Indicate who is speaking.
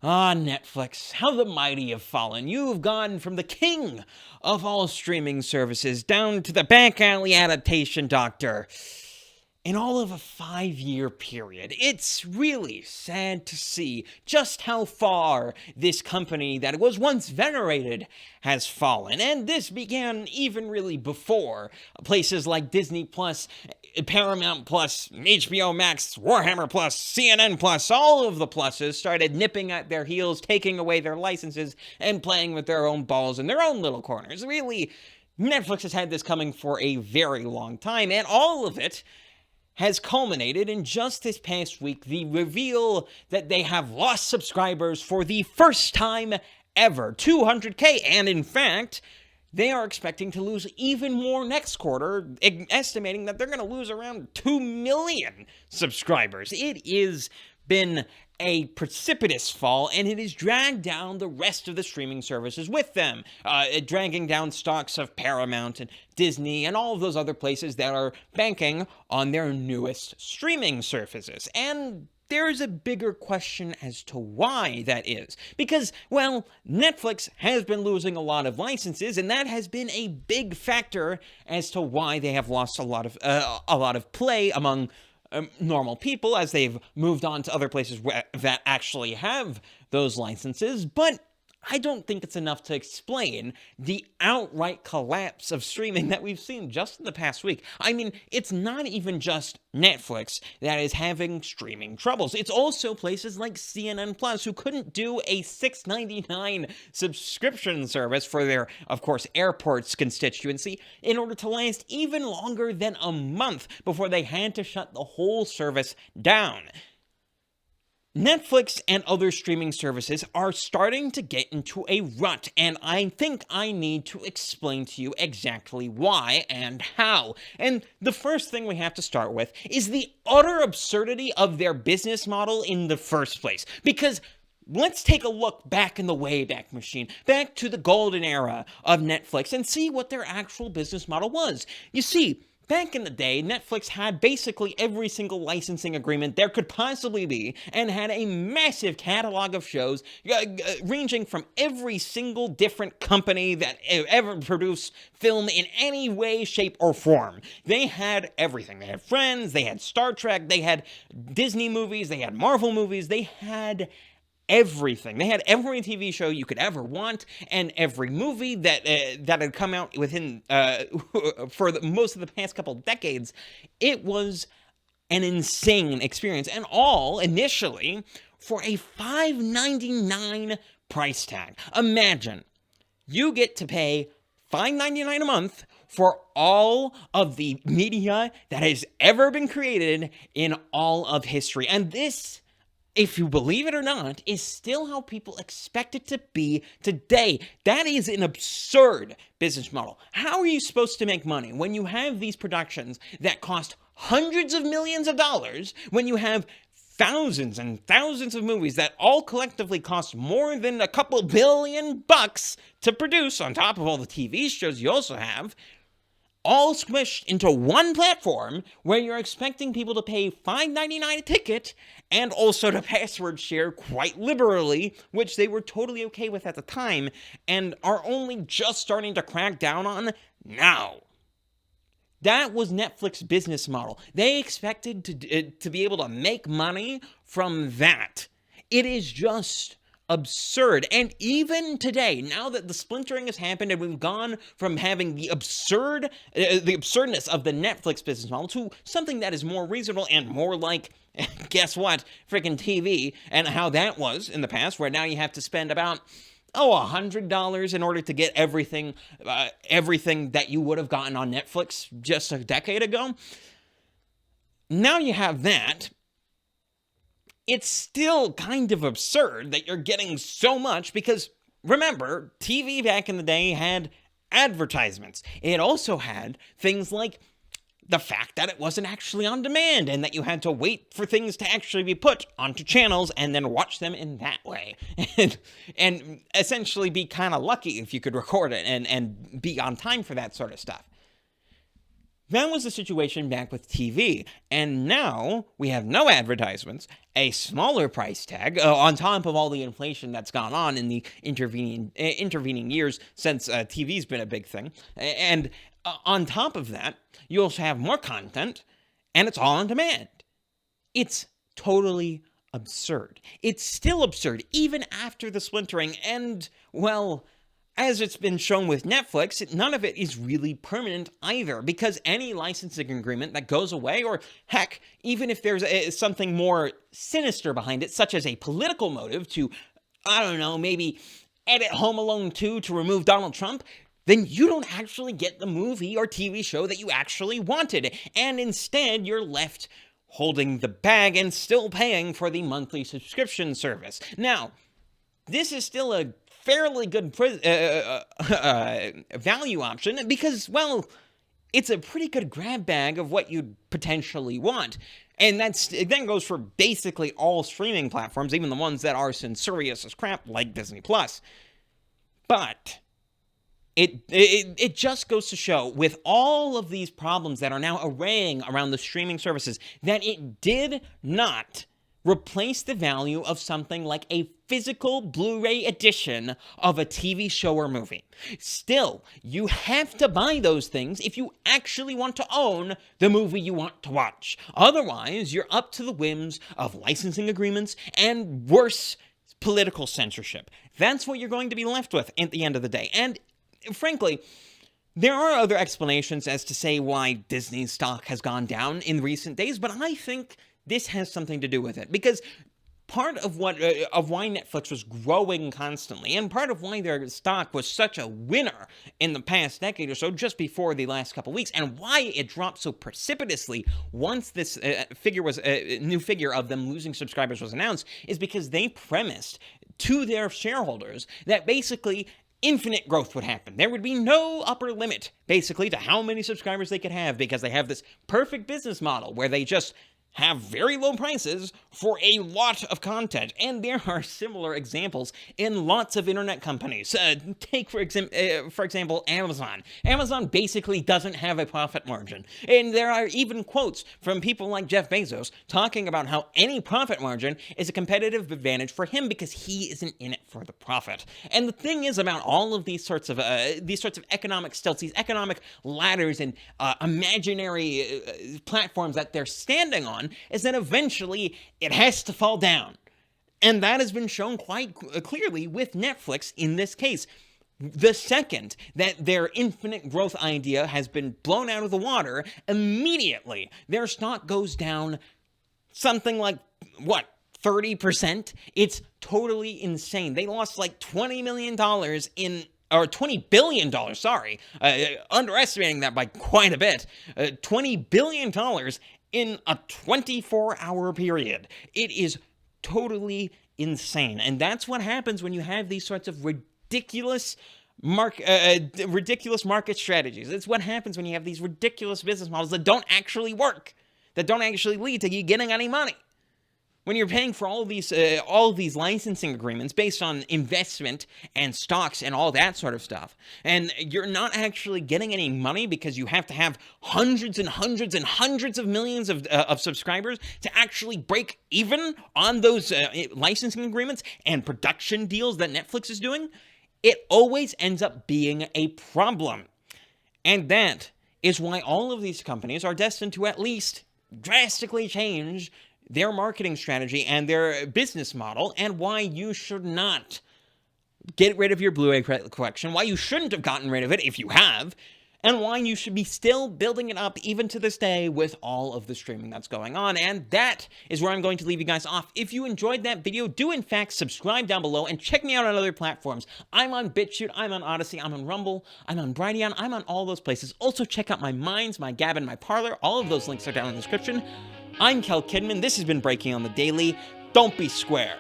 Speaker 1: Ah, Netflix, how the mighty have fallen. You have gone from the king of all streaming services down to the back alley adaptation doctor in all of a 5-year period. It's really sad to see just how far this company that was once venerated has fallen. And this began even really before places like Disney Plus, Paramount Plus, HBO Max, Warhammer Plus, CNN Plus, all of the pluses started nipping at their heels, taking away their licenses, and playing with their own balls in their own little corners. Really, Netflix has had this coming for a very long time, and all of it has culminated in just this past week the reveal that they have lost subscribers for the first time ever, 200K, and in fact, they are expecting to lose even more next quarter, estimating that they're going to lose around 2 million subscribers. It has been a precipitous fall, and it has dragged down the rest of the streaming services with them, dragging down stocks of Paramount and Disney and all of those other places that are banking on their newest streaming services. And there's a bigger question as to why that is. Because, well, Netflix has been losing a lot of licenses, and that has been a big factor as to why they have lost a lot of play among normal people as they've moved on to other places that actually have those licenses. But I don't think it's enough to explain the outright collapse of streaming that we've seen just in the past week. I mean, it's not even just Netflix that is having streaming troubles. It's also places like CNN Plus, who couldn't do a $6.99 subscription service for their, of course, airports constituency in order to last even longer than a month before they had to shut the whole service down. Netflix and other streaming services are starting to get into a rut, and I think I need to explain to you exactly why and how. And the first thing we have to start with is the utter absurdity of their business model in the first place. Because let's take a look back in the Wayback Machine, back to the golden era of Netflix, and see what their actual business model was. You see, back in the day, Netflix had basically every single licensing agreement there could possibly be, and had a massive catalog of shows ranging from every single different company that ever produced film in any way, shape, or form. They had everything. They had Friends, they had Star Trek, they had Disney movies, they had Marvel movies, they had everything. They had every TV show you could ever want, and every movie that had come out within for most of the past couple decades. It was an insane experience, and all initially for a $5.99 price tag. Imagine you get to pay $5.99 a month for all of the media that has ever been created in all of history, and this, if you believe it or not, is still how people expect it to be today. That is an absurd business model. How are you supposed to make money when you have these productions that cost hundreds of millions of dollars, when you have thousands and thousands of movies that all collectively cost more than a couple $billion to produce, on top of all the TV shows you also have, all squished into one platform where you're expecting people to pay $5.99 a ticket and also to password share quite liberally, which they were totally okay with at the time and are only just starting to crack down on now. That was Netflix's business model. They expected to be able to make money from that. It is just absurd. And even today, now that the splintering has happened and we've gone from having the absurdness of the Netflix business model to something that is more reasonable and more like, guess what, freaking TV, and how that was in the past, where now you have to spend about $100 in order to get everything that you would have gotten on Netflix just a decade ago. Now you have that. It's still kind of absurd that you're getting so much because, remember, TV back in the day had advertisements. It also had things like the fact that it wasn't actually on demand and that you had to wait for things to actually be put onto channels and then watch them in that way. and essentially be kind of lucky if you could record it and be on time for that sort of stuff. That was the situation back with TV, and now we have no advertisements, a smaller price tag, on top of all the inflation that's gone on in the intervening years since TV's been a big thing. And on top of that, you also have more content, and it's all on demand. It's totally absurd. It's still absurd, even after the splintering, and, well, as it's been shown with Netflix, none of it is really permanent either, because any licensing agreement that goes away, or heck, even if there's something more sinister behind it, such as a political motive to, I don't know, maybe edit Home Alone 2 to remove Donald Trump, then you don't actually get the movie or TV show that you actually wanted, and instead you're left holding the bag and still paying for the monthly subscription service. Now, this is still a fairly good value option because, well, it's a pretty good grab bag of what you'd potentially want. And it then goes for basically all streaming platforms, even the ones that are censorious as crap, like Disney+. But it just goes to show, with all of these problems that are now arraying around the streaming services, that it did not replace the value of something like a physical Blu-ray edition of a TV show or movie. Still, you have to buy those things if you actually want to own the movie you want to watch. Otherwise, you're up to the whims of licensing agreements and, worse, political censorship. That's what you're going to be left with at the end of the day. And, frankly, there are other explanations as to say why Disney's stock has gone down in recent days, but I think this has something to do with it, because part of why Netflix was growing constantly, and part of why their stock was such a winner in the past decade or so, just before the last couple weeks, and why it dropped so precipitously once this new figure of them losing subscribers was announced, is because they premised to their shareholders that basically infinite growth would happen. There would be no upper limit, basically, to how many subscribers they could have, because they have this perfect business model where they just have very low prices for a lot of content. And there are similar examples in lots of internet companies. Take, for example, Amazon. Amazon basically doesn't have a profit margin. And there are even quotes from people like Jeff Bezos talking about how any profit margin is a competitive advantage for him because he isn't in it for the profit. And the thing is about all of these sorts of economic stilts, these economic ladders and imaginary platforms that they're standing on, is that eventually it has to fall down. And that has been shown quite clearly with Netflix in this case. The second that their infinite growth idea has been blown out of the water, immediately their stock goes down something like, 30%? It's totally insane. They lost like $20 million or $20 billion, sorry, underestimating that by quite a bit, $20 billion in a 24-hour period. It is totally insane. And that's what happens when you have these sorts of ridiculous market strategies. It's what happens when you have these ridiculous business models that don't actually work, that don't actually lead to you getting any money. When you're paying for all of these licensing agreements based on investment and stocks and all that sort of stuff, and you're not actually getting any money because you have to have hundreds and hundreds and hundreds of millions of subscribers to actually break even on those licensing agreements and production deals that Netflix is doing, it always ends up being a problem. And that is why all of these companies are destined to at least drastically change their marketing strategy and their business model, and why you should not get rid of your Blu-ray collection, why you shouldn't have gotten rid of it if you have, and why you should be still building it up even to this day with all of the streaming that's going on. And that is where I'm going to leave you guys off. If you enjoyed that video, do in fact subscribe down below and check me out on other platforms. I'm on BitChute, I'm on Odyssey, I'm on Rumble, I'm on Brighteon, I'm on all those places. Also check out my Minds, my Gab, and my Parler. All of those links are down in the description. I'm KelKidman. This has been Breaking on the Daily. Don't be square.